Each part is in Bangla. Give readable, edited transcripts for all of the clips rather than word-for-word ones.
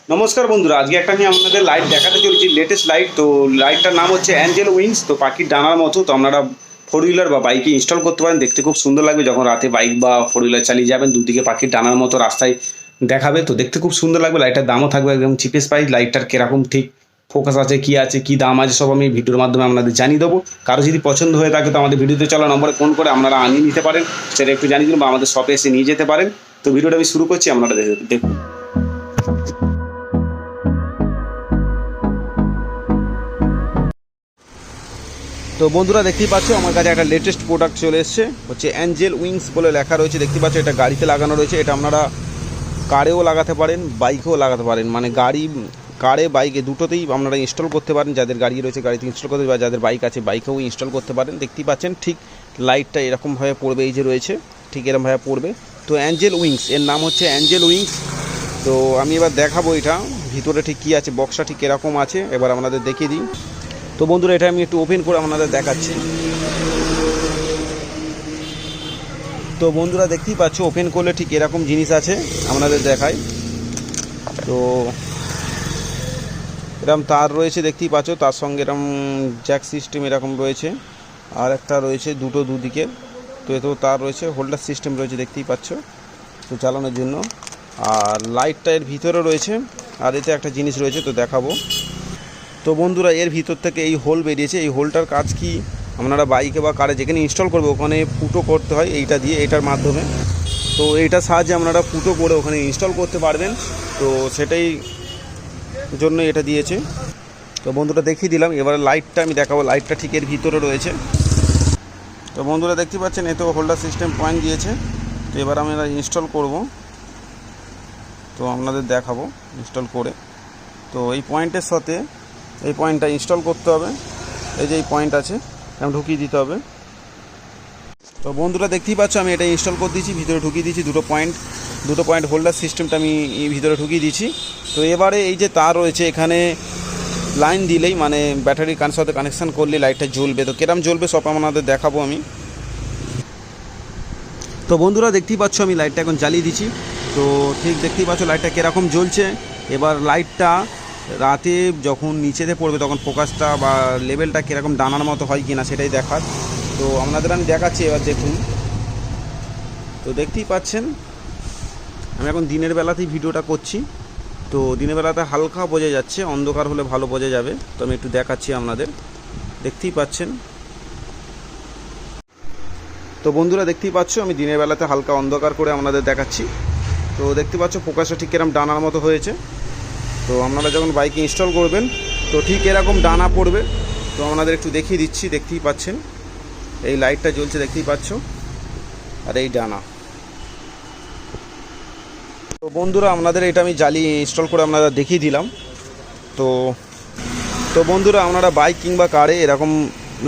নমস্কার বন্ধুরা, আজকে একটা আমি আপনাদের লাইট দেখাতে চলেছি, লেটেস্ট লাইট। তো লাইটটার নাম হচ্ছে অ্যাঞ্জেল উইংস। তো পাখির ডানার মতো। তো আপনারা ফোর হুইলার বা বাইকে ইনস্টল করতে পারেন। দেখতে খুব সুন্দর লাগবে যখন রাতে বাইক বা ফোর হুইলার চালিয়ে যাবেন, দুদিকে পাখির ডানার মতো রাস্তায় দেখাবে। তো দেখতে খুব সুন্দর লাগবে। লাইটটার দামও থাকবে একদম চিপেস্ট প্রাইস। লাইটটার কিরকম ঠিক ফোকাস আছে, কি দাম আছে, সব আমি ভিডিওর মাধ্যমে আপনাদের জানিয়ে দেবো। কারো যদি পছন্দ হয়ে থাকে তো আমাদের ভিডিওতে চলা নম্বরে ফোন করে আপনারা আনিয়ে নিতে পারেন, সেটা একটু জানিয়ে দিন, বা আমাদের শপে এসে নিয়ে যেতে পারেন। তো ভিডিওটা আমি শুরু করছি, আপনারা দেখুন। তো বন্ধুরা দেখতেই পাচ্ছ আমার কাছে একটা লেটেস্ট প্রোডাক্ট চলে এসছে, হচ্ছে অ্যাঞ্জেল উইংস বলে লেখা রয়েছে। দেখতে পাচ্ছ এটা গাড়িতে লাগানো রয়েছে। এটা আপনারা কারেও লাগাতে পারেন, বাইকেও লাগাতে পারেন, মানে কারে বাইকে দুটোতেই আপনারা ইনস্টল করতে পারেন। যাদের গাড়ি রয়েছে গাড়িতে ইনস্টল করতে পারেন, যাদের বাইক আছে বাইকেও ইনস্টল করতে পারেন। দেখতেই পাচ্ছেন ঠিক লাইটটা এরকমভাবে পড়বে, এই যে রয়েছে ঠিক এরকমভাবে পড়বে। তো অ্যাঞ্জেল উইংস, এর নাম হচ্ছে অ্যাঞ্জেল উইংস। তো আমি এবার দেখাবো এটা ভিতরে ঠিক কী আছে, বক্সটা ঠিক এরকম আছে। এবার আপনাদের দেখিয়ে দিই। তো বন্ধুরা এটা আমি একটু ওপেন করে আপনাদের দেখাচ্ছি। তো বন্ধুরা দেখতেই পাচ্ছ ওপেন করলে ঠিক এরকম জিনিস আছে, আপনাদের দেখাই। তো এরকম তার রয়েছে দেখতেই পাচ্ছ, তার সঙ্গে এরকম জ্যাক সিস্টেম এরকম রয়েছে, আর একটা রয়েছে দুদিকে। তো এতেও তার রয়েছে, হোল্ডার সিস্টেম রয়েছে দেখতেই পাচ্ছ তো চালানোর জন্য। আর লাইটটা এর ভিতরে রয়েছে, আর এতে একটা জিনিস রয়েছে তো দেখাবো। তো বন্ধুরা এর ভিতর থেকে এই হোল বেরিয়েছে। এই হোলটার কাজ কি, আপনারা বাইকে বা কারে যেখানে ইনস্টল করবে ওখানে ফুটো করতে হয় এইটা দিয়ে, এটার মাধ্যমে। তো এইটার সাহায্যে আপনারা ফুটো করে ওখানে ইনস্টল করতে পারবেন। তো সেটাই জন্য এটা দিয়েছে। তো বন্ধুরা দেখিয়ে দিলাম। এবার লাইটটা আমি দেখাবো, লাইটটা ঠিক এর ভিতরে রয়েছে। তো বন্ধুরা দেখতে পাচ্ছেন এতেও হোল্ডার সিস্টেম পয়েন্ট দিয়েছে। তো এবার আমরা ইনস্টল করব, তো আপনাদের দেখাবো ইনস্টল করে। তো এই পয়েন্টের সাথে এই পয়েন্টটা ইনস্টল করতে হবে। এই যে এই পয়েন্ট আছে আমি ঢুকিয়ে দিতে হবে। তো বন্ধুরা দেখতেই পাচ্ছ আমি এটা ইনস্টল করে দিয়েছি, ভিতরে ঢুকিয়ে দিয়েছি দুটো পয়েন্ট হোল্ডার সিস্টেমটা আমি ভিতরে ঢুকিয়ে দিয়েছি। তো এবারে এই যে তার রয়েছে এখানে লাইন দিলেই, মানে ব্যাটারি সাথে কানেকশান করলে লাইটটা জ্বলবে। তো কিরম জ্বলবে সব আপনাদের দেখাবো আমি। তো বন্ধুরা দেখতেই পাচ্ছ আমি লাইটটা এখন জ্বালিয়ে দিচ্ছি। তো ঠিক দেখতেই পাচ্ছ লাইটটা কীরকম জ্বলছে। এবার লাইটটা রাতে যখন নিচেতে পড়বে তখন ফোকাসটা বা লেভেলটা কীরকম ডানার মতো হয় কিনা সেটাই দেখার। তো আপনাদের আমি দেখাচ্ছি, এবার দেখুন। তো দেখতেই পাচ্ছেন আমি এখন দিনের বেলাতেই ভিডিওটা করছি। তো দিনের বেলাতে হালকা বোঝা যাচ্ছে, অন্ধকার হলে ভালো বোঝা যাবে। তো আমি একটু দেখাচ্ছি আপনাদের, দেখতেই পাচ্ছেন। তো বন্ধুরা দেখতেই পাচ্ছ আমি দিনের বেলাতে হালকা অন্ধকার করে আপনাদের দেখাচ্ছি। তো দেখতে পাচ্ছ ফোকাসটা ঠিক এরকম ডানার মতো হয়েছে। তো আপনারা যখন বাইকে ইনস্টল করবেন তো ঠিক এরকম ডানা পড়বে। তো আপনাদের একটু দেখিয়ে দিচ্ছি, দেখতেই পাচ্ছেন এই লাইটটা জ্বলছে দেখতেই পাচ্ছ, আর এই ডানা। তো বন্ধুরা আপনাদের এটা আমি জ্বালিয়ে ইনস্টল করে আপনারা দেখিয়ে দিলাম। তো তো বন্ধুরা আপনারা বাইক কিংবা কারে এরকম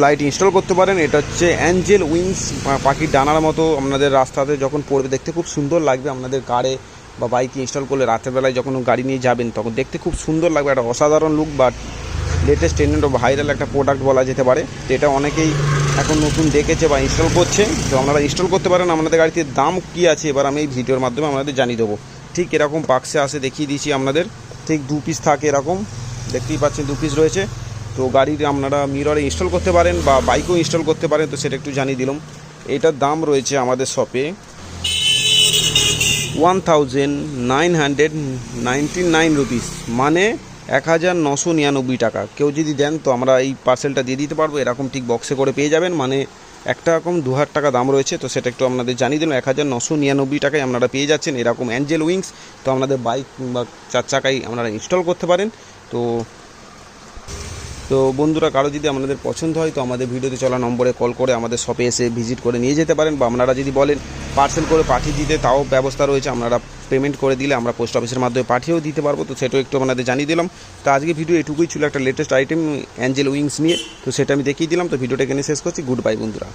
লাইট ইনস্টল করতে পারেন। এটা হচ্ছে অ্যাঞ্জেল উইংস, পাখির ডানার মতো আপনাদের রাস্তাতে যখন পড়বে দেখতে খুব সুন্দর লাগবে। আপনাদের কারে বা বাইকে ইনস্টল করলে রাতের বেলায় যখন গাড়ি নিয়ে যাবেন তখন দেখতে খুব সুন্দর লাগবে, একটা অসাধারণ লুক বা লেটেস্ট ট্রেন্ড ও ভাইরাল একটা প্রোডাক্ট বলা যেতে পারে। তো এটা অনেকেই এখন নতুন দেখেছে বা ইনস্টল করছে। তো আপনারা ইনস্টল করতে পারেন। আপনাদের গাড়িতে দাম কী আছে এবার আমি এই ভিডিওর মাধ্যমে আপনাদের জানিয়ে দেবো। ঠিক এরকম বাক্সে আসে দেখিয়ে দিয়েছি আপনাদের, ঠিক 2 পিস থাকে এরকম, দেখতেই পাচ্ছেন 2 পিস রয়েছে। তো গাড়ির আপনারা মিররে ইনস্টল করতে পারেন বা বাইকেও ইনস্টল করতে পারেন। তো সেটা একটু জানিয়ে দিলাম। এটার দাম রয়েছে আমাদের শপে 1999 রুপিস, মানে 1999 টাকা। কেউ যদি দেন তো আমরা এই পার্সেলটা দিয়ে দিতে পারবো। এরকম ঠিক বক্সে করে পেয়ে যাবেন, মানে একটা রকম 2000 টাকা দাম রয়েছে। তো সেটা একটু আপনাদের জানিয়ে দিলাম। 1999 টাকায় আপনারা পেয়ে যাচ্ছেন এরকম অ্যাঞ্জেল উইংস। তো আপনাদের বাইক বা 4 চাকায় আপনারা ইনস্টল করতে পারেন। তো বন্ধুরা কারো যদি আপনাদের পছন্দ হয় তো আমাদের ভিডিওতে চলা নম্বরে কল করে আমাদের শপে এসে ভিজিট করে নিয়ে যেতে পারেন, বা আপনারা যদি বলেন পার্সেল করে পাঠিয়ে দিতে তাও ব্যবস্থা রয়েছে। আপনারা পেমেন্ট করে দিলে আমরা পোস্ট অফিসের মাধ্যমে পাঠিয়েও দিতে পারবো। তো সেটাও একটু আপনাদের জানিয়ে দিলাম। তো আজকে ভিডিও এটুকুই ছিল, একটা লেটেস্ট আইটেম অ্যাঞ্জেল উইংস নিয়ে। তো সেটা আমি দেখিয়ে দিলাম। তো ভিডিওটা এখানে শেষ করছি। গুড বাই বন্ধুরা।